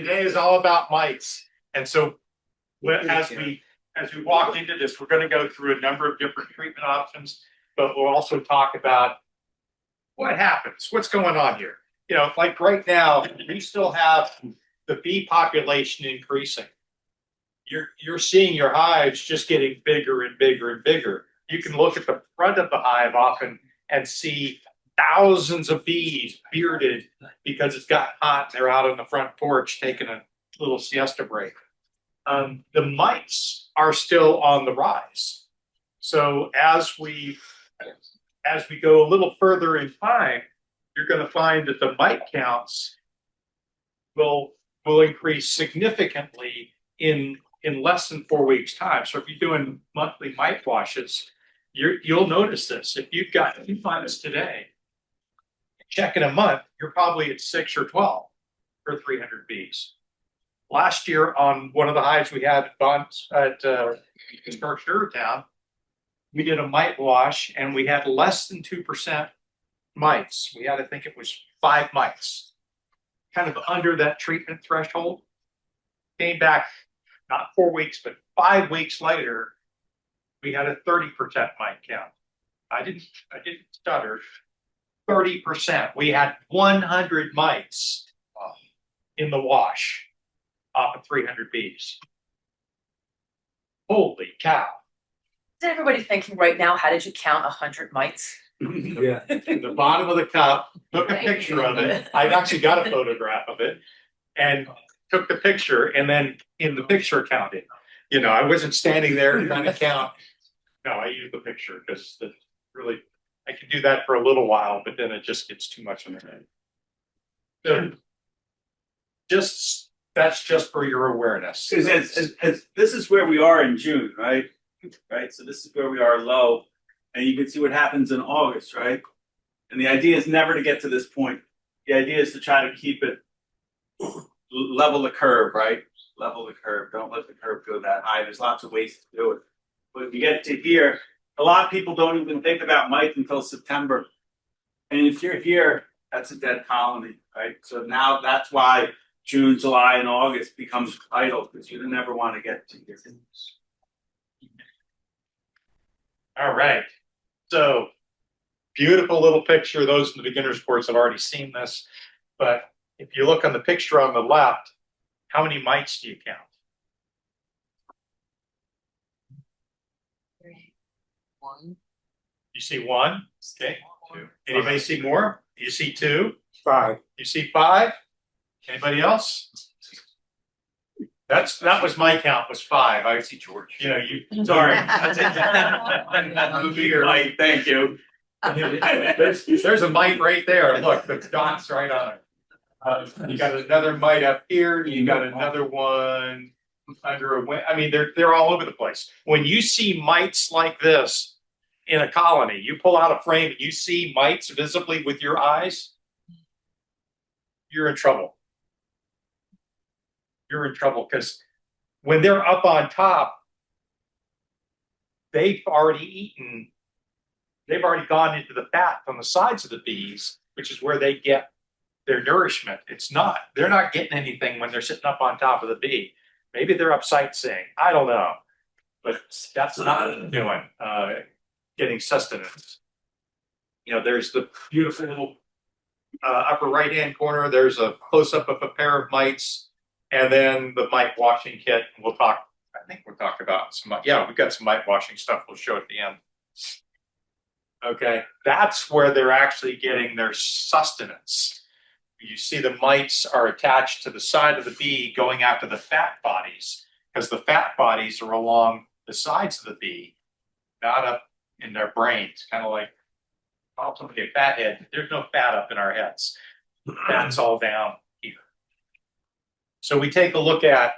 today is all about mites. And so as we walk into this, we're going to go through a number of different treatment options, but we'll also talk about what happens, what's going on here. You know, like right now, we still have the bee population increasing. You're seeing your hives just getting bigger and bigger and bigger. You can look at the front of the hive often and see thousands of bees bearded because it's got hot. They're out on the front porch taking a little siesta break. The mites are still on the rise. So as we go a little further in time, you're going to find that the mite counts will increase significantly in less than 4 weeks' time. So if you're doing monthly mite washes, you'll notice this. If you've got 2 mites today, check in a month, you're probably at 6 or 12 for 300 bees. Last year on one of the hives we had at Town, we did a mite wash and we had less than 2% mites. We had, I think it was 5 mites, kind of under that treatment threshold. Came back not 4 weeks, but 5 weeks later, we had a 30% mite count. I didn't stutter. 30%. We had 100 mites in the wash off of 300 bees. Holy cow. Is everybody thinking right now, how did you count 100 mites? Yeah. The bottom of the cup, took a picture of it. I've actually got a photograph of it and took the picture and then in the picture counted. You know, I wasn't standing there trying to count. No, I used the picture because really, I can do that for a little while, but then it just gets too much in the head. So that's just for your awareness. This is where we are in June, right? Right. So this is where we are low, and you can see what happens in August, right? And the idea is never to get to this point. The idea is to try to keep it level the curve, right? Level the curve. Don't let the curve go that high. There's lots of ways to do it. But if you get to here, a lot of people don't even think about mites until September. And if you're here, that's a dead colony, right? So now that's why June, July, and August becomes vital because you never want to get to here. All right. So beautiful little picture. Those in the beginner's course have already seen this. But if you look on the picture on the left, how many mites do you count? 1. You see 1? Okay. 2. Anybody see more? You see 2? 5. You see 5? Anybody else? That was my count, was 5. I see George. You know, you sorry. Mite, thank you. There's a mite right there. Look, the dot's right on it. You got another mite up here. You got another one under a wing. I mean, they're all over the place. When you see mites like this in a colony, you pull out a frame and you see mites visibly with your eyes, you're in trouble. You're in trouble because when they're up on top, they've already gone into the fat on the sides of the bees, which is where they get their nourishment. They're not getting anything when they're sitting up on top of the bee. Maybe they're up sightseeing. I don't know. But that's not what they're doing, getting sustenance. You know, there's the beautiful little upper right-hand corner. There's a close-up of a pair of mites. And then the mite washing kit. We'll talk about some, we've got some mite washing stuff we'll show at the end. Okay, that's where they're actually getting their sustenance. You see the mites are attached to the side of the bee going after the fat bodies because the fat bodies are along the sides of the bee, not up in their brains. Kind of like, call somebody a fat head. There's no fat up in our heads. Fat's all down here. So we take a look at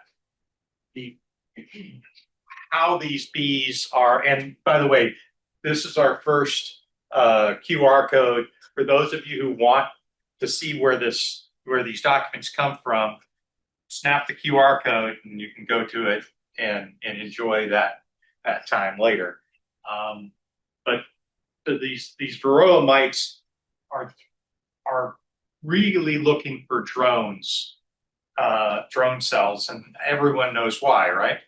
how these bees are, and by the way, this is our first QR code for those of you who want to see where these documents come from. Snap the QR code, and you can go to it and enjoy that time later. But these varroa mites are really looking for drones drone cells, and everyone knows why, right?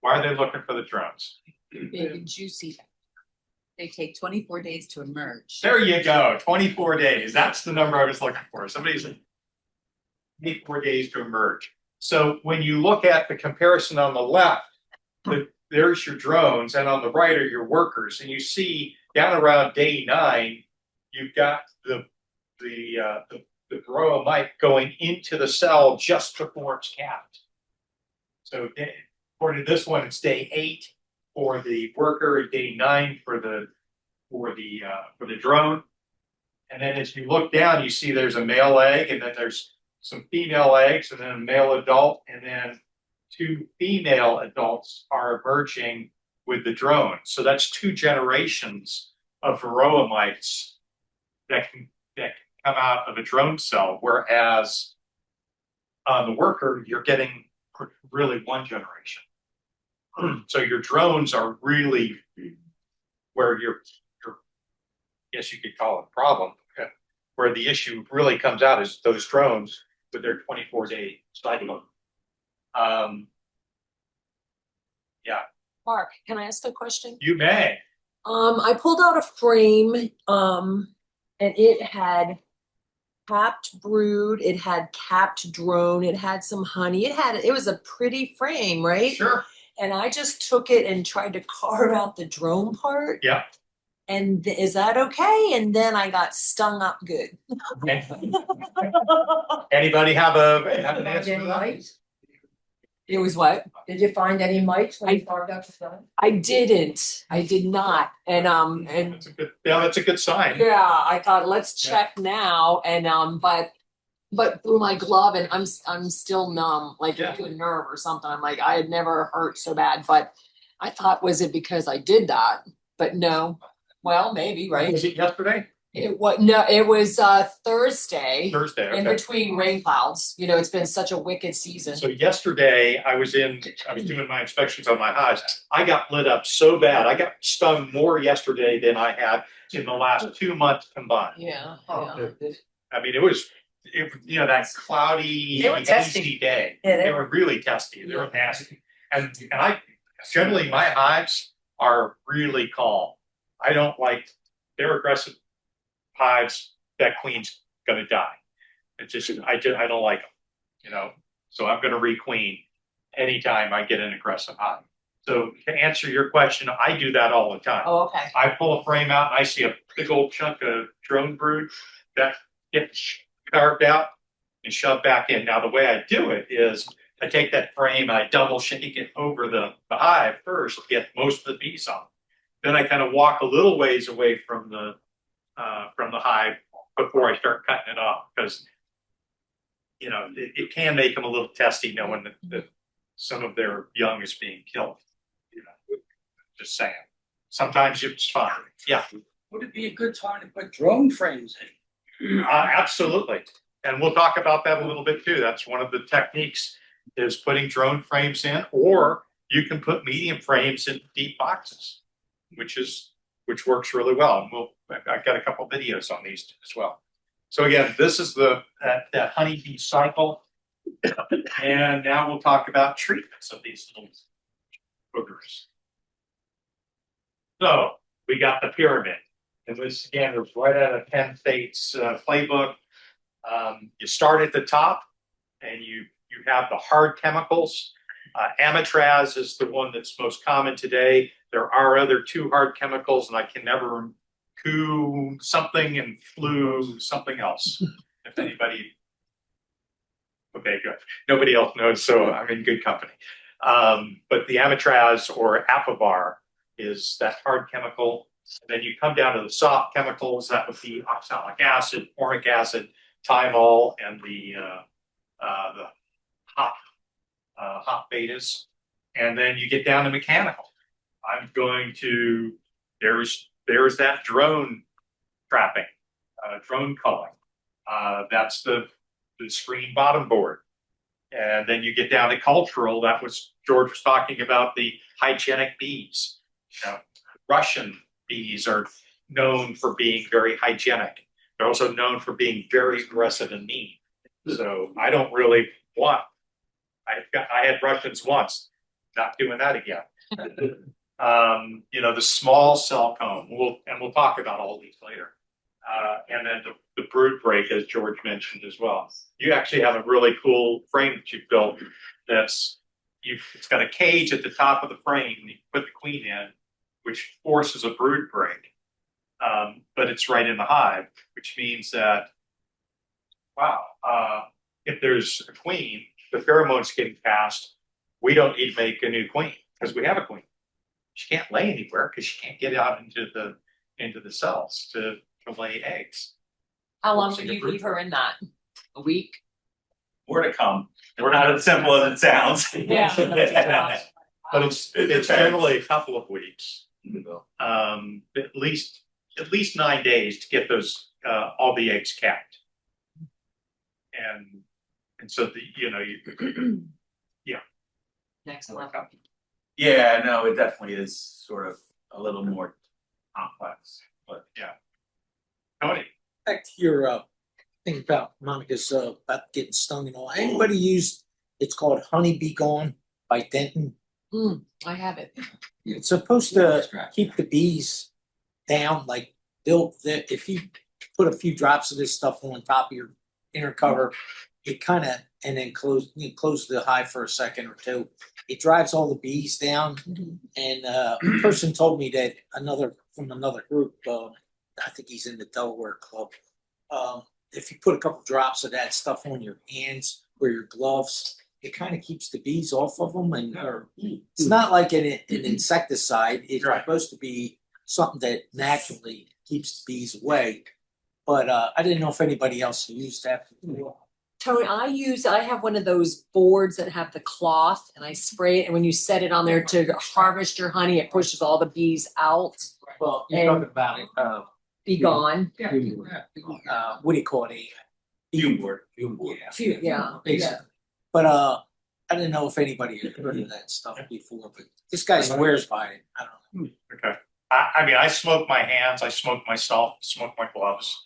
Why are they looking for the drones? Big and juicy. They take 24 days to emerge. There you go, 24 days. That's the number I was looking for. Somebody's 24 days to emerge. So when you look at the comparison on the left, there's your drones, and on the right are your workers. And you see down around day 9, you've got the varroa mite going into the cell just before it's capped. So according to this one, it's day 8 for the worker, day 9 for the drone. And then as you look down, you see there's a male egg, and then there's some female eggs, and then a male adult, and then 2 female adults are emerging with the drone. So that's 2 generations of varroa mites that can come out of a drone cell, whereas on the worker, you're getting really 1 generation. So your drones are really where your yes, you could call it a problem, where the issue really comes out is those drones with their 24-day cycle. Yeah, Mark, can I ask a question? you may. I pulled out a frame, and it had capped brood, it had capped drone, it had some honey, it was a pretty frame, right? Sure. And I just took it and tried to carve out the drone part. Yeah. And is that okay? And then I got stung up good. Anybody have an Find answer any to that? mites? It was what? Did you find any mites when you carved out the stone? I did not. And That's a good sign. yeah, I thought let's check now. And but through my glove, and I'm still numb, like Yeah. to a nerve or something. I'm like, I had never hurt so bad, but I thought, was it because I did that? But no. Well, maybe, right? Was it yesterday? It was Thursday. Thursday. In Okay. between rain clouds. You know, it's been such a wicked season. So yesterday I was doing my inspections on my hives. I got lit up so bad. I got stung more yesterday than I had in the last 2 months combined. Yeah. Oh. Yeah. I mean, it was that cloudy, They were testy. hazy day. Yeah, They were really testy. They were nasty. And I generally my hives are really calm. I don't like they're aggressive hives. That queen's gonna die. It's just I don't like them, So I'm gonna requeen anytime I get an aggressive hive. So to answer your question, I do that all the time. Oh, okay. I pull a frame out and I see a big old chunk of drone brood that gets carved out and shoved back in. Now the way I do it is I take that frame and I double shake it over the hive first to get most of the bees on. Then I kind of walk a little ways away from the hive before I start cutting it off, because it can make them a little testy knowing that some of their young is being killed. Just saying. Sometimes it's fine. Yeah. Would it be a good time to put drone frames in? Absolutely. And we'll talk about that a little bit too. That's one of the techniques is putting drone frames in, or you can put medium frames in deep boxes, which works really well. And I've got a couple videos on these as well. So again, this is that honeybee cycle. And now we'll talk about treatments of these little boogers. So we got the pyramid. And this again is right out of Penn State's playbook. You start at the top and you have the hard chemicals. Amitraz is the one that's most common today. There are other 2 hard chemicals, and I can never coup something and flu something else. If anybody, okay, good. Nobody else knows, so I'm in good company. But the Amitraz or Apivar is that hard chemical. And then you come down to the soft chemicals. That would be oxalic acid, formic acid, thymol, and the hop betas. And then you get down to mechanical. I'm going to, there's that drone trapping, drone culling. That's the screen bottom board. And then you get down to cultural. That was George was talking about the hygienic bees. Russian bees are known for being very hygienic. They're also known for being very aggressive and mean. So I don't really want, I had Russians once, not doing that again. The small cell cone, we'll talk about all these later. And then the brood break, as George mentioned as well. You actually have a really cool frame that you've built it's got a cage at the top of the frame, you put the queen in, which forces a brood break. But it's right in the hive, which means that, wow, if there's a queen, the pheromones getting passed, we don't need to make a new queen because we have a queen. She can't lay anywhere because she can't get out into the cells to lay eggs. How long would you leave her in that? A week? More to come. We're not as simple as it sounds. Yeah. But it's generally a couple of weeks. At least 9 days to get those all the eggs capped. And so Next one. Yeah, no, it definitely is sort of a little more complex, but yeah. Tony, Back to your thing about Monica's about getting stung and all. Anybody used, it's called Honey Be Gone by Denton. I have it. It's supposed to keep the bees down, like if you put a few drops of this stuff on top of your inner cover, it kind of, and then close the hive for a second or two. It drives all the bees down. And a person told me that from another group, I think he's in the Delaware Club. If you put a couple drops of that stuff on your hands or your gloves, it kind of keeps the bees off of them. And it's not like an insecticide. It's right. supposed to be something that naturally keeps the bees away. But I didn't know if anybody else used that before. Tony, I have one of those boards that have the cloth and I spray it, and when you set it on there to harvest your honey, it pushes all the bees out. Well, you're And- talking about it. Be gone. What do you call it? fume board. Yeah. Basically. But I didn't know if anybody had heard of that stuff before, but this guy swears by it. I don't know. okay. I mean, I smoke my hands, I smoke myself, smoke my gloves.